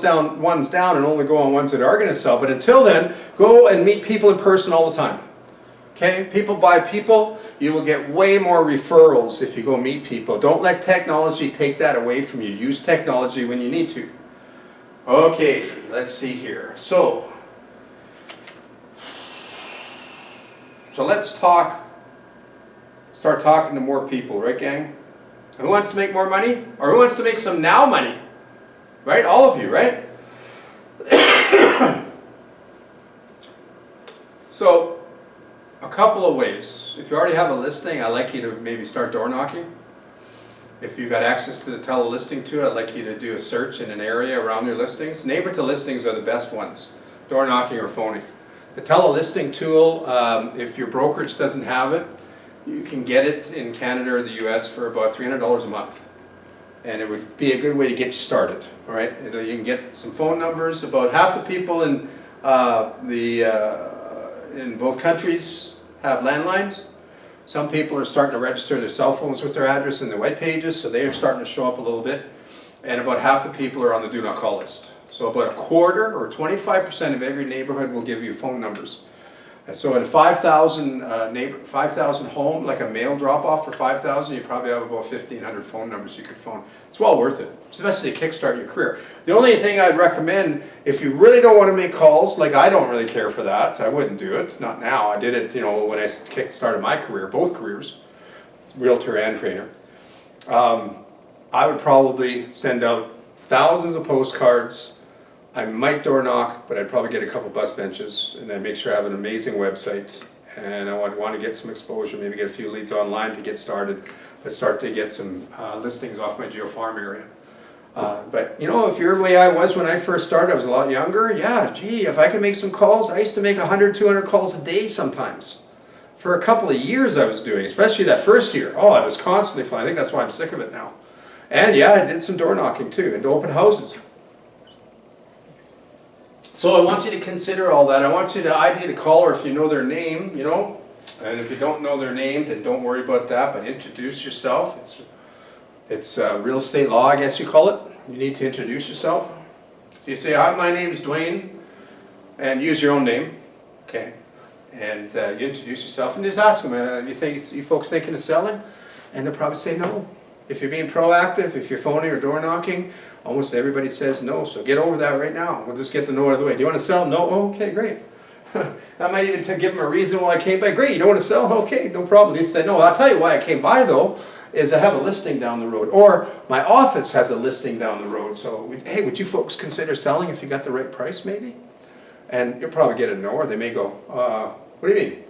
ones down and only go on ones that are going to sell. But until then, go and meet people in person all the time. Okay, people by people. You will get way more referrals if you go meet people. Don't let technology take that away from you. Use technology when you need to. Okay, let's see here. So let's start talking to more people, right, gang? Who wants to make more money? Or who wants to make some now money? Right? All of you, right? So, a couple of ways. If you already have a listing, I'd like you to maybe start door knocking. If you've got access to the tele-listing tool, I'd like you to do a search in an area around your listings. Neighbor to listings are the best ones, door knocking or phoning. The tele-listing tool, if your brokerage doesn't have it, you can get it in Canada or the US for about $300 a month. And it would be a good way to get you started, all right? You can get some phone numbers. About half the people in both countries have landlines. Some people are starting to register their cell phones with their address in the web pages, so they are starting to show up a little bit. And about half the people are on the do not call list. So about a quarter or 25% of every neighborhood will give you phone numbers. And so in 5,000 home, like a mail drop off for 5,000, you probably have about 1,500 phone numbers you could phone. It's well worth it, especially to kickstart your career. The only thing I'd recommend, if you really don't want to make calls, like I don't really care for that, I wouldn't do it, not now. I did it, when I started my career, both careers, realtor and trainer. I would probably send out thousands of postcards. I might door knock, but I'd probably get a couple bus benches, and then make sure I have an amazing website. And I would want to get some exposure, maybe get a few leads online to get started, but start to get some listings off my GeoFarm area. But if you're the way I was when I first started, I was a lot younger. Yeah, gee, if I could make some calls, I used to make 100, 200 calls a day sometimes. For a couple of years I was doing, especially that first year. Oh, I was constantly flying. I think that's why I'm sick of it now. And yeah, I did some door knocking too, into open houses. So I want you to consider all that. I want you to ID the caller if you know their name, And if you don't know their name, then don't worry about that, but introduce yourself. It's real estate law, I guess you call it. You need to introduce yourself. So you say, hi, my name's Dwayne, and use your own name, okay? And you introduce yourself and just ask them, you folks thinking of selling? And they'll probably say no. If you're being proactive, if you're phoning or door knocking, almost everybody says no. So get over that right now. We'll just get the no out of the way. Do you want to sell? No? Oh, okay, great. I might even give them a reason why I came by. Great, you don't want to sell? Okay, no problem. At least I know. I'll tell you why I came by though, is I have a listing down the road. Or my office has a listing down the road. So, hey, would you folks consider selling if you got the right price maybe? And you'll probably get a no, or they may go, what do you mean?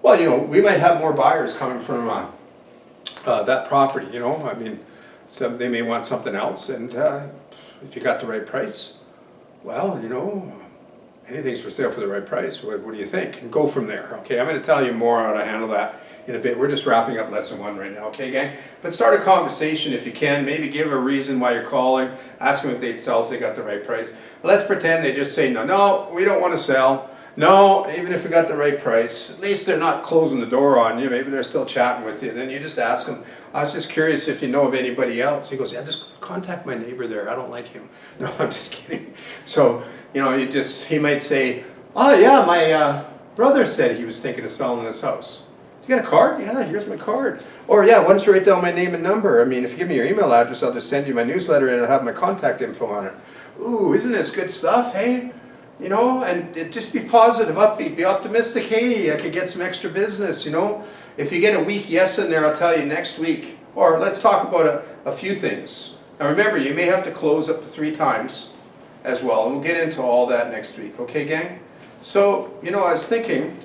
Well, we might have more buyers coming from that property, so they may want something else, and if you got the right price, well, anything's for sale for the right price. What do you think? And go from there, okay? I'm going to tell you more how to handle that in a bit. We're just wrapping up lesson 1 right now, okay, gang? But start a conversation if you can. Maybe give a reason why you're calling. Ask them if they'd sell if they got the right price. Let's pretend they just say, no, we don't want to sell. No, even if we got the right price, at least they're not closing the door on you. Maybe they're still chatting with you. Then you just ask them, I was just curious if you know of anybody else. He goes, yeah, just contact my neighbor there. I don't like him. No, I'm just kidding. So, he might say, oh yeah, my brother said he was thinking of selling his house. You got a card? Yeah, here's my card. Or yeah, why don't you write down my name and number? If you give me your email address, I'll just send you my newsletter and it'll have my contact info on it. Ooh, isn't this good stuff, hey? And just be positive, upbeat, be optimistic. Hey, I could get some extra business, If you get a weak yes in there, I'll tell you next week. Or let's talk about a few things. Now remember, you may have to close up to 3 times as well, and we'll get into all that next week. Okay, gang? So, I was thinking,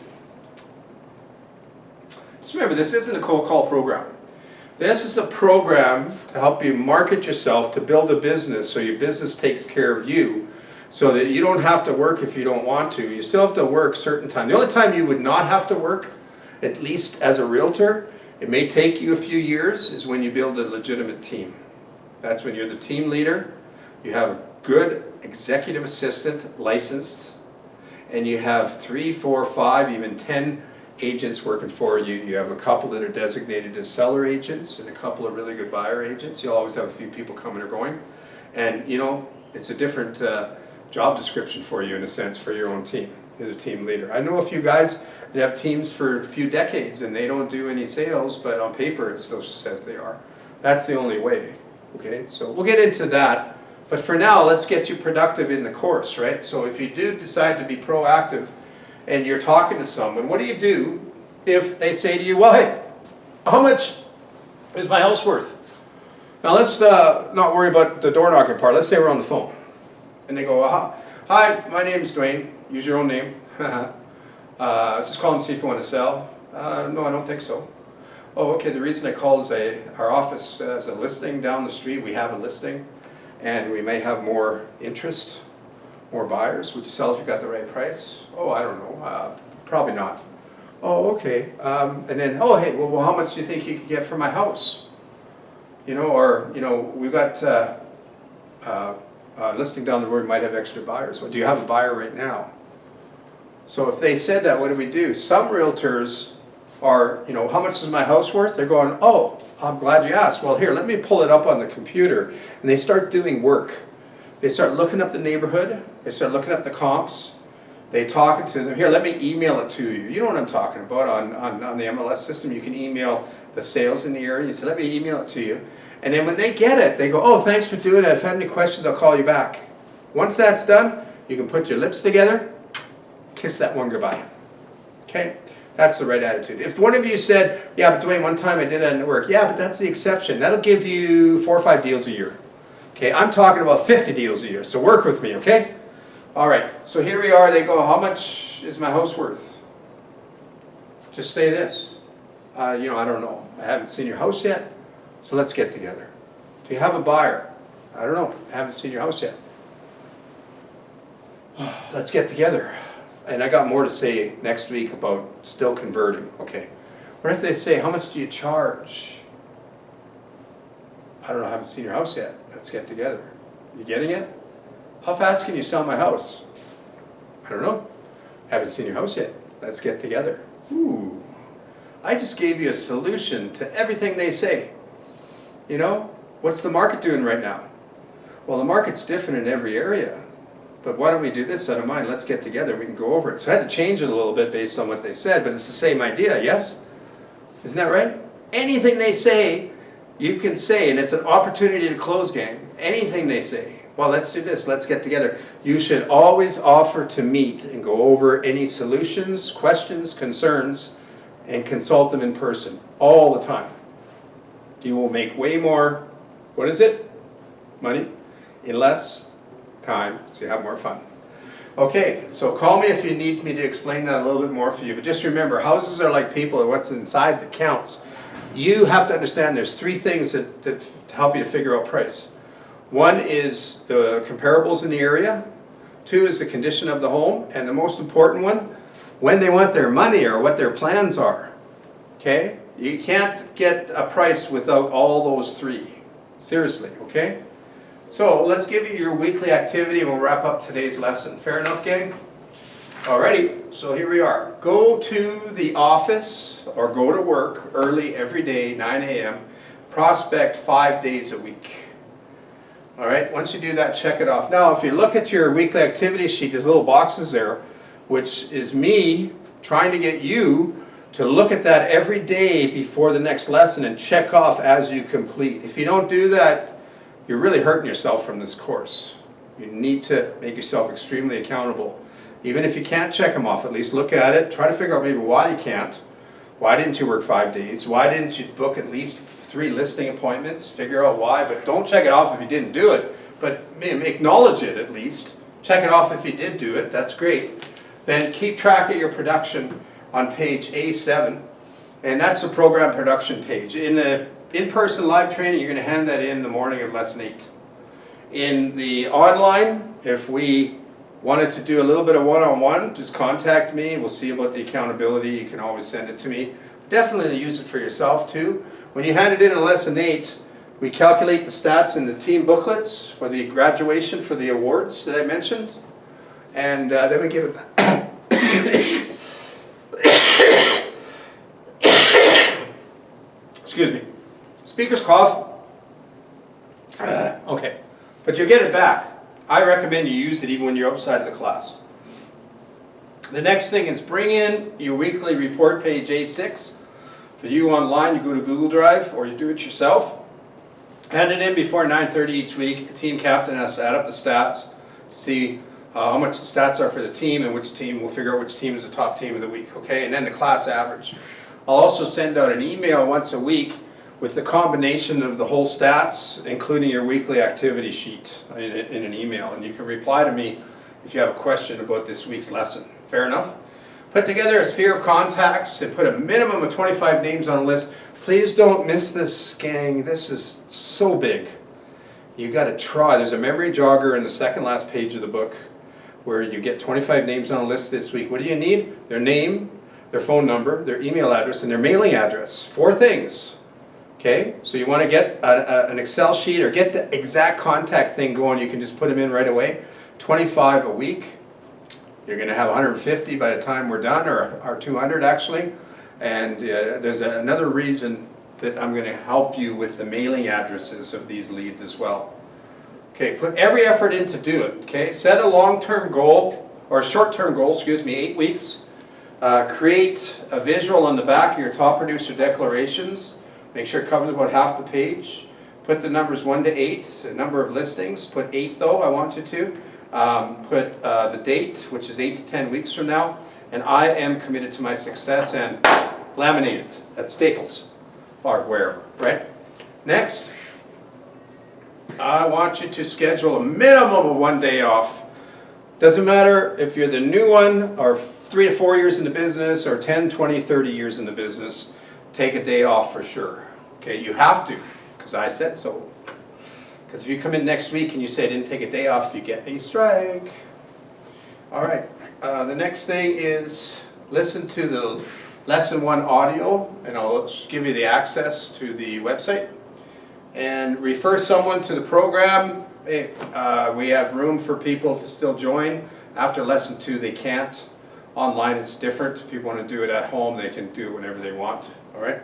just remember, this isn't a cold call program. This is a program to help you market yourself, to build a business so your business takes care of you, so that you don't have to work if you don't want to. You still have to work certain time. The only time you would not have to work, at least as a realtor, it may take you a few years, is when you build a legitimate team. That's when you're the team leader, you have a good executive assistant licensed, and you have 3, 4, 5, even 10 agents working for you. You have a couple that are designated as seller agents and a couple of really good buyer agents. You'll always have a few people coming or going. And it's a different job description for you in a sense for your own team. You're the team leader. I know a few guys that have teams for a few decades and they don't do any sales, but on paper it still says they are. That's the only way, okay? So we'll get into that, but for now let's get you productive in the course, right? So if you do decide to be proactive and you're talking to someone, what do you do if they say to you, well, hey, how much is my house worth? Now let's not worry about the door knocking part. Let's say we're on the phone. And they go, hi, my name's Dwayne. Use your own name. I was just calling to see if you want to sell. No, I don't think so. Oh, okay, the reason I called is our office has a listing down the street. We have a listing, and we may have more interest, more buyers. Would you sell if you got the right price? Oh, I don't know. Probably not. Oh, okay. And then, oh, hey, well, how much do you think you could get for my house? You know, or, you know, we've got listing down the road, might have extra buyers. Well, do you have a buyer right now? So if they said that, what do we do? Some realtors are, you know, how much is my house worth? They're going, oh, I'm glad you asked. Well, here, let me pull it up on the computer. And they start doing work. They start looking up the neighborhood. They start looking up the comps. They talking to them. Here, let me email it to you. You know what I'm talking about on the MLS system. You can email the sales in the area. You say, let me email it to you. And then when they get it, they go, oh, thanks for doing it. If I have any questions, I'll call you back. Once that's done, you can put your lips together, kiss that one goodbye. Okay? That's the right attitude. If one of you said, yeah, but Dwayne, one time I did that at work. Yeah, but that's the exception. That'll give you 4 or 5 deals a year. Okay? I'm talking about 50 deals a year, so work with me, okay? All right, so here we are. They go, how much is my house worth? Just say this. You know, I don't know. I haven't seen your house yet. So let's get together. Do you have a buyer? I don't know. I haven't seen your house yet. Let's get together. And I got more to say next week about still converting. Okay. What if they say, how much do you charge? I don't know. I haven't seen your house yet. Let's get together. You getting it? How fast can you sell my house? I don't know. Haven't seen your house yet. Let's get together. Ooh. I just gave you a solution to everything they say. You know, what's the market doing right now? Well, the market's different in every area. But why don't we do this out of mind? Let's get together. We can go over it. So I had to change it a little bit based on what they said, but it's the same idea, yes? Isn't that right? Anything they say, you can say, and it's an opportunity to close game. Anything they say. Well, let's do this. Let's get together. You should always offer to meet and go over any solutions, questions, concerns, and consult them in person all the time. You will make way more, what is it? Money in less time, so you have more fun. Okay, so call me if you need me to explain that a little bit more for you. But just remember, houses are like people, and what's inside that counts. You have to understand there's 3 things that help you to figure out price. 1 is the comparables in the area. 2 is the condition of the home. And the most important one, when they want their money or what their plans are. Okay? You can't get a price without all those 3. Seriously, okay? So let's give you your weekly activity and we'll wrap up today's lesson. Fair enough, gang? Alrighty, so here we are. Go to the office or go to work early every day, 9 a.m. Prospect 5 days a week. Alright, once you do that, check it off. Now, if you look at your weekly activity sheet, there's little boxes there, which is me trying to get you to look at that every day before the next lesson and check off as you complete. If you don't do that, you're really hurting yourself from this course. You need to make yourself extremely accountable. Even if you can't check them off, at least look at it. Try to figure out maybe why you can't. Why didn't you work 5 days? Why didn't you book at least 3 listing appointments? Figure out why, but don't check it off if you didn't do it. But acknowledge it at least. Check it off if you did do it. That's great. Then keep track of your production on page A7, and that's the program production page. In the in-person live training, you're going to hand that in the morning of lesson 8. In the online, if we wanted to do a little bit of one-on-one, just contact me. We'll see about the accountability. You can always send it to me. Definitely use it for yourself too. When you hand it in lesson 8, we calculate the stats in the team booklets for the graduation for the awards that I mentioned, and then we give it back. Excuse me. Speaker's cough. Okay. But you'll get it back. I recommend you use it even when you're outside of the class. The next thing is bring in your weekly report page A6. For you online, you go to Google Drive or you do it yourself. Hand it in before 9:30 each week. The team captain has to add up the stats, see how much the stats are for the team, and which team, we'll figure out which team is the top team of the week, okay? And then the class average. I'll also send out an email once a week with the combination of the whole stats, including your weekly activity sheet in an email. And you can reply to me if you have a question about this week's lesson. Fair enough? Put together a sphere of contacts and put a minimum of 25 names on a list. Please don't miss this, gang. This is so big. You got to try. There's a memory jogger in the second last page of the book where you get 25 names on a list this week. What do you need? Their name, their phone number, their email address, and their mailing address. 4 things. Okay? So you want to get an Excel sheet or get the exact contact thing going. You can just put them in right away. 25 a week. You're going to have 150 by the time we're done, or 200 actually. And there's another reason that I'm going to help you with the mailing addresses of these leads as well. Okay, put every effort in to do it. Okay, set a long-term goal, or short-term goal, 8 weeks. Create a visual on the back of your top producer declarations. Make sure it covers about half the page. Put the numbers 1 to 8, the number of listings. Put 8 though, I want you to. Put the date, which is 8 to 10 weeks from now. And I am committed to my success, and laminate it at Staples or wherever, right? Next, I want you to schedule a minimum of 1 day off. Doesn't matter if you're the new one or 3 to 4 years in the business or 10, 20, 30 years in the business. Take a day off for sure. Okay, you have to, because I said so. Because if you come in next week and you say I didn't take a day off, you get a strike. All right, the next thing is listen to the Lesson 1 audio, and I'll give you the access to the website. And refer someone to the program. Hey, we have room for people to still join. After Lesson 2, they can't. Online it's different. If people want to do it at home, they can do it whenever they want. All right?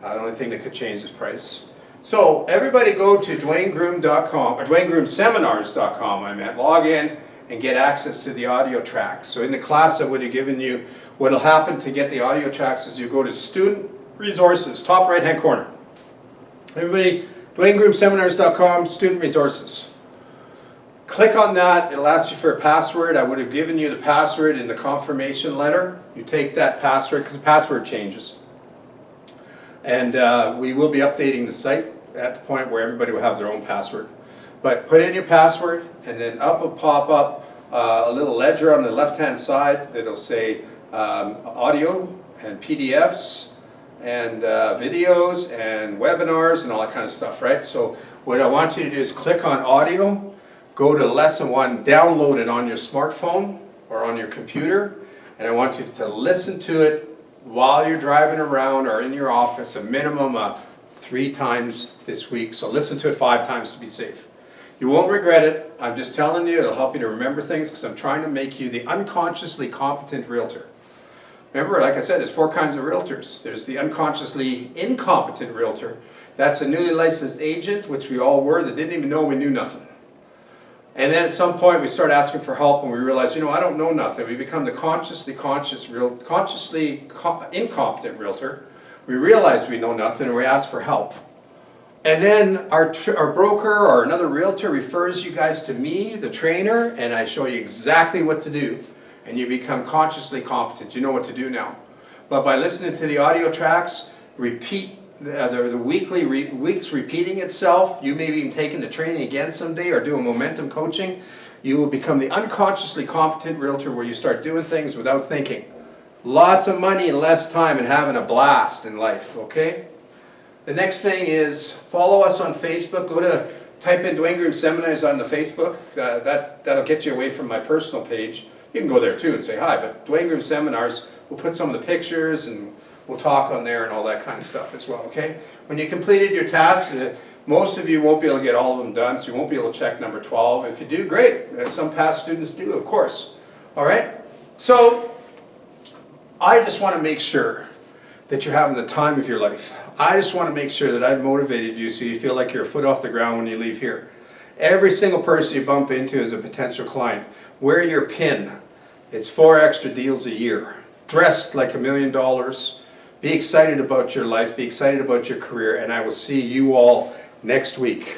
The only thing that could change is price. So everybody go to DwayneGroom.com, or DwayneGroomSeminars.com, I meant. Log in and get access to the audio tracks. So in the class I would have given you, what will happen to get the audio tracks is you go to Student Resources, top right-hand corner. Everybody, DwayneGroomSeminars.com, Student Resources. Click on that, it'll ask you for a password. I would have given you the password in the confirmation letter. You take that password, because the password changes. And we will be updating the site at the point where everybody will have their own password. But put in your password, and then up will pop up a little ledger on the left-hand side that'll say audio and PDFs and videos and webinars and all that kind of stuff, right? So what I want you to do is click on audio, go to Lesson 1, download it on your smartphone or on your computer, and I want you to listen to it while you're driving around or in your office, a minimum of 3 times this week. So listen to it 5 times to be safe. You won't regret it. I'm just telling you, it'll help you to remember things, because I'm trying to make you the unconsciously competent realtor. Remember, like I said, there's 4 kinds of realtors. There's the unconsciously incompetent realtor. That's a newly licensed agent, which we all were, that didn't even know we knew nothing. And then at some point we start asking for help, and we realize, I don't know nothing. We become the consciously incompetent realtor. We realize we know nothing, and we ask for help. And then our broker or another realtor refers you guys to me, the trainer, and I show you exactly what to do. And you become consciously competent. You know what to do now. But by listening to the audio tracks, repeat the weeks repeating itself. You may be even taking the training again someday or doing momentum coaching. You will become the unconsciously competent realtor, where you start doing things without thinking. Lots of money in less time and having a blast in life, okay? The next thing is follow us on Facebook. Type in Dwayne Groom Seminars on the Facebook. That'll get you away from my personal page. You can go there too and say hi, but Dwayne Groom Seminars, we'll put some of the pictures and we'll talk on there and all that kind of stuff as well, okay? When you completed your task, most of you won't be able to get all of them done, so you won't be able to check number 12. If you do, great. And some past students do, of course. All right? So, I just want to make sure that you're having the time of your life. I just want to make sure that I've motivated you so you feel like you're a foot off the ground when you leave here. Every single person you bump into is a potential client. Wear your pin. It's 4 extra deals a year. Dress like $1 million. Be excited about your life. Be excited about your career. And I will see you all next week.